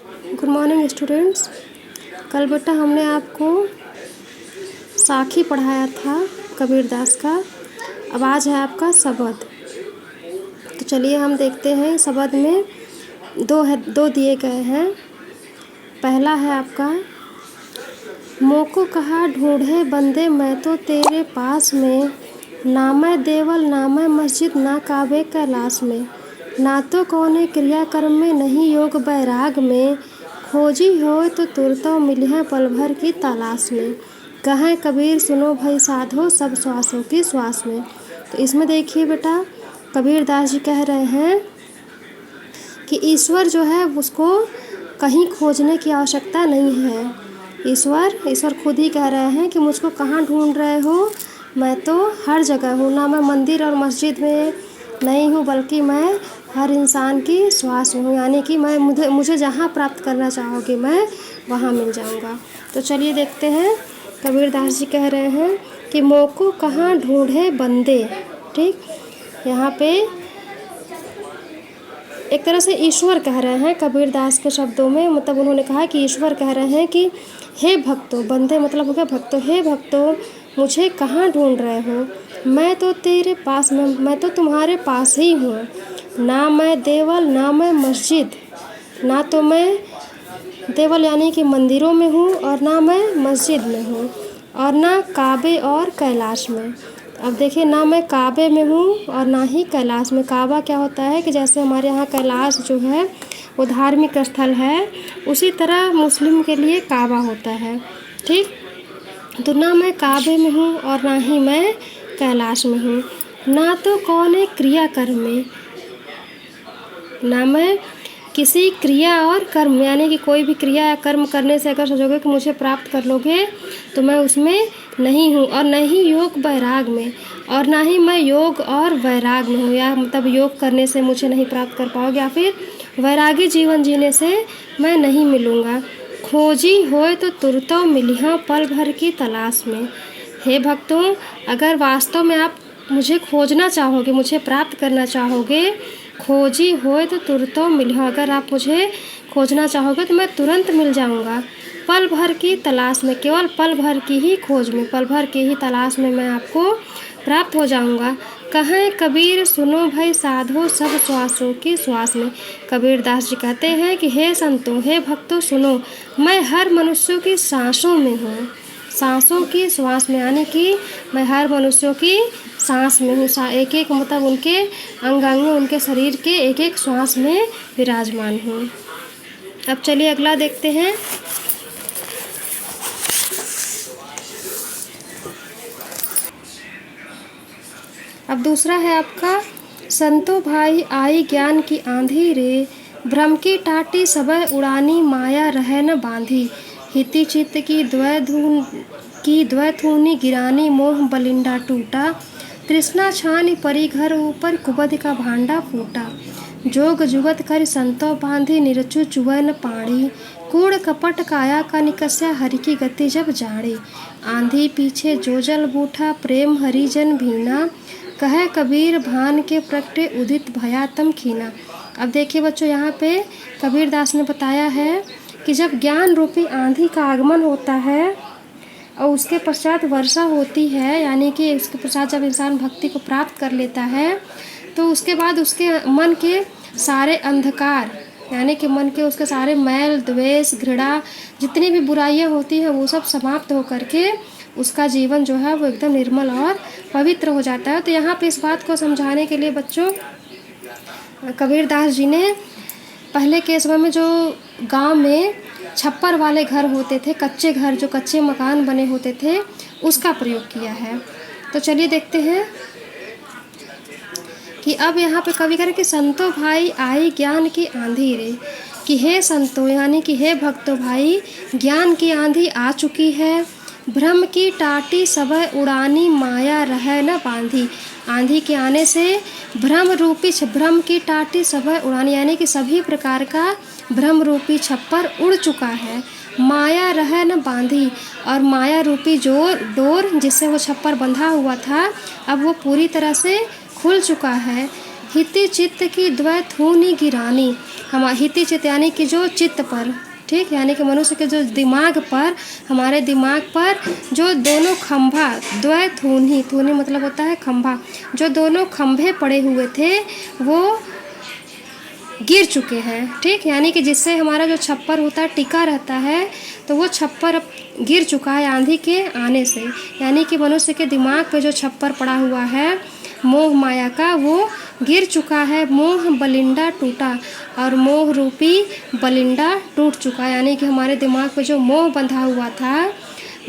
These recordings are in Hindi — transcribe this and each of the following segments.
Good morning students. कल बेटा हमने आपको साखी पढ़ाया था कबीरदास का। अब आज है आपका शबद। तो चलिए हम देखते हैं शबद में दो दिए गए हैं। पहला है आपका, मोको कहा ढूंढे बंदे मैं तो तेरे पास में, ना मैं देवल ना मैं मस्जिद ना काबे कैलाश में, ना तो कौने क्रियाकर्म में नहीं योग बैराग में, खोजी हो तो तुरतो मिलिह पल भर की तलाश में, कहें कबीर सुनो भाई साधो सब श्वासों की श्वास में। तो इसमें देखिए बेटा, कबीरदास जी कह रहे हैं कि ईश्वर जो है उसको कहीं खोजने की आवश्यकता नहीं है। ईश्वर खुद ही कह रहे हैं कि मुझको कहाँ ढूंढ रहे हो, मैं तो हर जगह हूँ, ना मैं मंदिर और मस्जिद में नहीं हूँ बल्कि मैं हर इंसान की श्वास हूँ, यानी कि मैं मुझे जहाँ प्राप्त करना चाहोगे मैं वहाँ मिल जाऊँगा। तो चलिए देखते हैं, कबीरदास जी कह रहे हैं कि मोको कहाँ ढूंढे बंदे। ठीक, यहाँ पे एक तरह से ईश्वर कह रहे हैं कबीरदास के शब्दों में, मतलब उन्होंने कहा कि ईश्वर कह रहे हैं कि हे भक्तों, बंदे मतलब हो गया भक्तों, हे भक्तों मुझे कहाँ ढूंढ रहे हो, मैं तो तेरे पास में, मैं तो तुम्हारे पास ही हूँ, ना मैं देवल ना मैं मस्जिद, ना तो मैं देवल यानी कि मंदिरों में हूँ और ना मैं मस्जिद में हूँ और ना काबे और कैलाश में। अब देखिए, ना मैं काबे में हूँ और ना ही कैलाश में। काबा क्या होता है कि जैसे हमारे यहाँ कैलाश जो है वो धार्मिक स्थल है, उसी तरह मुस्लिम के लिए काबा होता है। ठीक, तो ना मैं काबे में हूँ और ना ही मैं कैलाश में हूँ, ना तो कौन क्रियाकर्म में, ना मैं किसी क्रिया और कर्म यानी कि कोई भी क्रिया या कर्म करने से अगर सोचोगे कि मुझे प्राप्त कर लोगे तो मैं उसमें नहीं हूँ, और न ही योग वैराग में, और ना ही मैं योग और वैराग में हूँ, या मतलब योग करने से मुझे नहीं प्राप्त कर पाओगे, या फिर वैरागी जीवन जीने से मैं नहीं मिलूँगा। खोजी होए तो तुरतो मिलिह पल भर की तलाश में। हे भक्तों, अगर वास्तव में आप मुझे खोजना चाहोगे, मुझे प्राप्त करना चाहोगे, खोजी होए तो तुरतो मिलिह, अगर आप मुझे खोजना चाहोगे तो मैं तुरंत मिल जाऊंगा। पल भर की तलाश में, केवल पल भर की ही खोज में, पल भर की ही तलाश में मैं आपको प्राप्त हो जाऊंगा। कहें कबीर सुनो भाई साधो सब श्वासों की श्वास में। कबीरदास जी कहते हैं कि हे संतों, हे भक्तों सुनो, मैं हर मनुष्यों की सांसों में हूँ, सांसों की श्वास में, यानी कि मैं हर मनुष्यों की सांस में हूँ। एक एक मतलब उनके अंगांगों, उनके शरीर के एक एक श्वास में विराजमान हूँ। अब चलिए अगला देखते हैं। अब दूसरा है आपका, संतो भाई आई ज्ञान की आंधी रे, भ्रम की टाटी सबह उड़ानी माया रह न बांधी, हिति चित्त की द्वैधूनी गिरानी मोह बलिंडा टूटा, तृष्णा छानी परी घर ऊपर कुबद का भांडा फूटा, जोग जुगत कर संतो बांधी निरचु चुवन पाणी, कूड़ कपट काया का निकस्या हरि की गति जब जाड़ी, आंधी पीछे जो जल बूठा प्रेम हरिजन भीना, कहे कबीर भान के प्रगटे उदित भया तम खीना। अब देखिए बच्चों, यहाँ पे कबीरदास ने बताया है कि जब ज्ञान रूपी आंधी का आगमन होता है और उसके पश्चात वर्षा होती है, यानी कि इसके पश्चात जब इंसान भक्ति को प्राप्त कर लेता है तो उसके बाद उसके मन के सारे अंधकार, यानी कि मन के उसके सारे मैल द्वेष घृणा जितनी भी बुराइयां होती हैं वो सब समाप्त हो करके उसका जीवन जो है वो एकदम निर्मल और पवित्र हो जाता है। तो यहाँ पे इस बात को समझाने के लिए बच्चों, कबीरदास जी ने पहले के समय में जो गांव में छप्पर वाले घर होते थे, कच्चे घर, जो कच्चे मकान बने होते थे, उसका प्रयोग किया है। तो चलिए देखते हैं कि अब यहाँ पे कवि कह रहे कि संतो भाई आई ज्ञान की आंधी रे, कि हे संतो यानी कि हे भक्तो भाई, ज्ञान की आंधी आ चुकी है, भ्रम की टाटी सबह उड़ानी माया रह न बांधी, आंधी के आने से भ्रम रूपी भ्रम की टाटी सबह उड़ानी यानी कि सभी प्रकार का भ्रम रूपी छप्पर उड़ चुका है, माया रह न बांधी, और माया रूपी डोर जिससे वो छप्पर बंधा हुआ था अब वो पूरी तरह से खुल चुका है, हिति चित्त की द्वैथूनि गिरानी। हम हिति चित्त यानी कि जो चित्त पर, ठीक, यानी कि मनुष्य के जो दिमाग पर, हमारे दिमाग पर जो दोनों खंभा, द्वैथूनि, थूनि मतलब होता है खंभा, जो दोनों खंभे पड़े हुए थे वो गिर चुके हैं, ठीक, यानी कि जिससे हमारा जो छप्पर होता है टिका रहता है, तो वो छप्पर अब गिर चुका है आंधी के आने से। यानी कि मनुष्य के दिमाग पे जो छप्पर पड़ा हुआ है मोह माया का, वो गिर चुका है। मोह बलिंडा टूटा, और मोह रूपी बलिंडा टूट चुका है, यानी कि हमारे दिमाग पे जो मोह बंधा हुआ था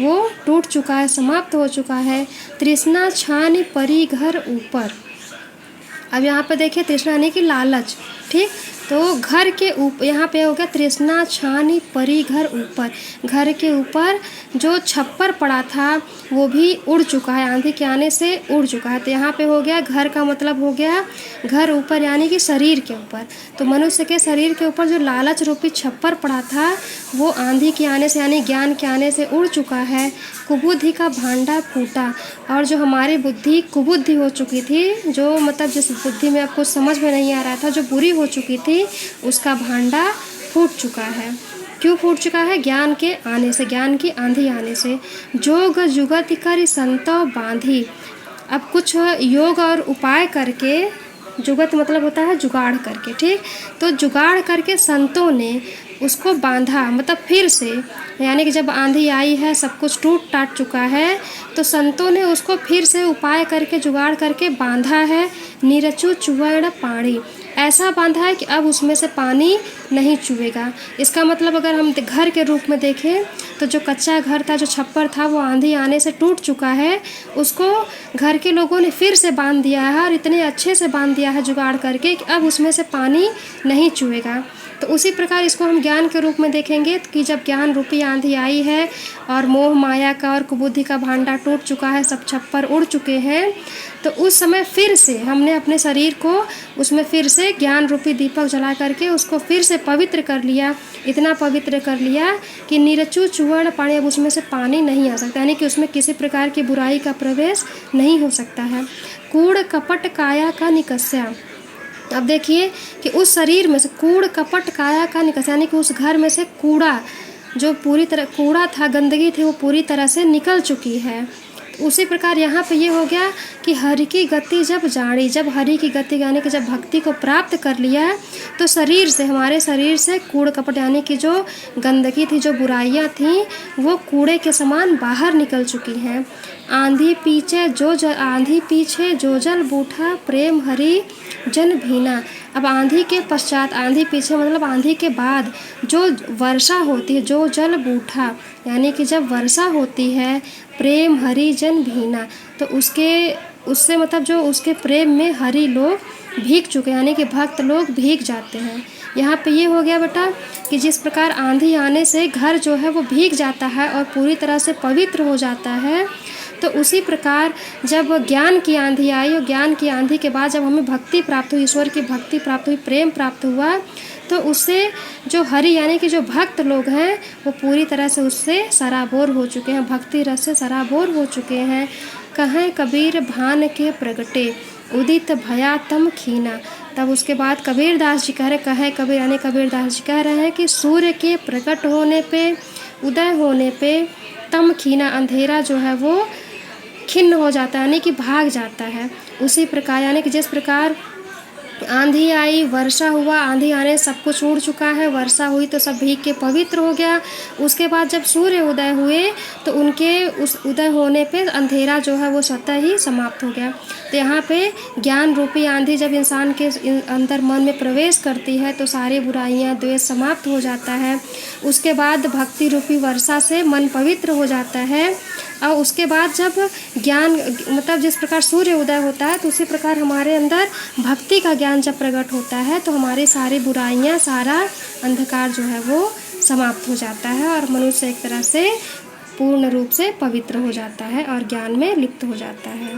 वो टूट चुका है, समाप्त हो चुका है। तृष्णा छान परी घर ऊपर। अब यहाँ पे देखिए तृष्णा यानी कि लालच, ठीक, तो घर के ऊपर यहाँ पे हो गया तृष्णा छानी परी घर ऊपर। घर के ऊपर जो छप्पर पड़ा था वो भी उड़ चुका है, आंधी के आने से उड़ चुका है। तो यहाँ पे हो गया घर का मतलब हो गया घर ऊपर यानी कि शरीर के ऊपर। तो मनुष्य के शरीर के ऊपर जो लालच रूपी छप्पर पड़ा था वो आंधी के आने से यानी ज्ञान के आने से उड़ चुका है। कुबुद्धि का भांडा फूटा, और जो हमारी बुद्धि कुबुद्धि हो चुकी थी, जो मतलब जिस बुद्धि में अब कुछ समझ में नहीं आ रहा था, जो बुरी हो चुकी थी, उसका भांडा फूट चुका है। क्यों फूट चुका है? ज्ञान के आने से, ज्ञान की आंधी आने से। जोग जुगति कर संतो बांधी। अब कुछ योग और उपाय करके, जुगत मतलब होता है जुगाड़ करके, ठीक, तो जुगाड़ करके संतों ने उसको बांधा, मतलब फिर से, यानी कि जब आंधी आई है सब कुछ टूट टाट चुका है तो संतों ने उसको फिर से उपाय करके जुगाड़ करके बांधा है। निरचु चुवर्ण पानी, ऐसा बांधा है कि अब उसमें से पानी नहीं चुएगा। इसका मतलब अगर हम घर के रूप में देखें तो जो कच्चा घर था, जो छप्पर था, वो आंधी आने से टूट चुका है, उसको घर के लोगों ने फिर से बांध दिया है, और इतने अच्छे से बांध दिया है जुगाड़ करके कि अब उसमें से पानी नहीं चुएगा। तो उसी प्रकार इसको हम ज्ञान के रूप में देखेंगे कि जब ज्ञान रूपी आंधी आई है और मोह माया का और कुबुद्धि का भांडा टूट चुका है, सब छप्पर उड़ चुके हैं, तो उस समय फिर से हमने अपने शरीर को उसमें फिर से ज्ञान रूपी दीपक जला करके उसको फिर से पवित्र कर लिया। इतना पवित्र कर लिया कि निरचु चुवर्ण पानी, अब उसमें से पानी नहीं आ सकता, यानी कि उसमें किसी प्रकार की बुराई का प्रवेश नहीं हो सकता है। कूड़ कपट काया का निकस्या। अब देखिए कि उस शरीर में से कूड़ कपट काया का निकस्या, यानी कि उस घर में से कूड़ा, जो पूरी तरह कूड़ा था, गंदगी थी, वो पूरी तरह से निकल चुकी है। उसी प्रकार यहाँ पे ये हो गया कि हरि की गति जब जानी, जब हरि की गति यानी कि जब भक्ति को प्राप्त कर लिया तो शरीर से, हमारे शरीर से कूड़ कपट यानी कि जो गंदगी थी, जो बुराइयाँ थीं, वो कूड़े के समान बाहर निकल चुकी हैं। आंधी पीछे जो जल बूठा प्रेम हरि जन भीना। अब आंधी के पश्चात, आंधी पीछे मतलब आंधी के बाद जो वर्षा होती है, जो जल बूठा यानी कि जब वर्षा होती है, प्रेम हरि जन भीना, तो उससे मतलब जो उसके प्रेम में हरि लोग भीग चुके, यानी कि भक्त लोग भीग जाते हैं। यहाँ पे ये हो गया बेटा कि जिस प्रकार आंधी आने से घर जो है वो भीग जाता है और पूरी तरह से पवित्र हो जाता है, तो उसी प्रकार जब ज्ञान की आंधी आई और ज्ञान की आंधी के बाद जब हमें भक्ति प्राप्त हुई, ईश्वर की भक्ति प्राप्त हुई, प्रेम प्राप्त हुआ, तो उससे जो हरि यानी कि जो भक्त लोग हैं वो पूरी तरह से उससे सराबोर हो चुके हैं, भक्ति रस से सराबोर हो चुके हैं। कहें कबीर भान के प्रगटे उदित भया तम खीना। तब उसके बाद कबीर दास जी कह रहे, कहें कबीर यानी कबीर दास जी कह रहे हैं कि सूर्य के प्रकट होने पे, उदय होने पे, तम खीना अंधेरा जो है वो खिन्न हो जाता है, यानी कि भाग जाता है। उसी प्रकार यानी कि जिस प्रकार आंधी आई, वर्षा हुआ, आंधी आने सब कुछ उड़ चुका है, वर्षा हुई तो सब भीग के पवित्र हो गया। उसके बाद जब सूर्य उदय हुए तो उनके उस उदय होने पे अंधेरा जो है वो स्वतः ही समाप्त हो गया। तो यहाँ पे ज्ञान रूपी आंधी जब इंसान के अंदर मन में प्रवेश करती है तो सारी बुराइयाँ, द्वेष समाप्त हो जाता है। उसके बाद भक्ति रूपी वर्षा से मन पवित्र हो जाता है, और उसके बाद जब ज्ञान मतलब जिस प्रकार सूर्य उदय होता है तो उसी प्रकार हमारे अंदर भक्ति का ज्ञान जब प्रकट होता है तो हमारी सारी बुराइयाँ, सारा अंधकार जो है वो समाप्त हो जाता है और मनुष्य एक तरह से पूर्ण रूप से पवित्र हो जाता है और ज्ञान में लिप्त हो जाता है।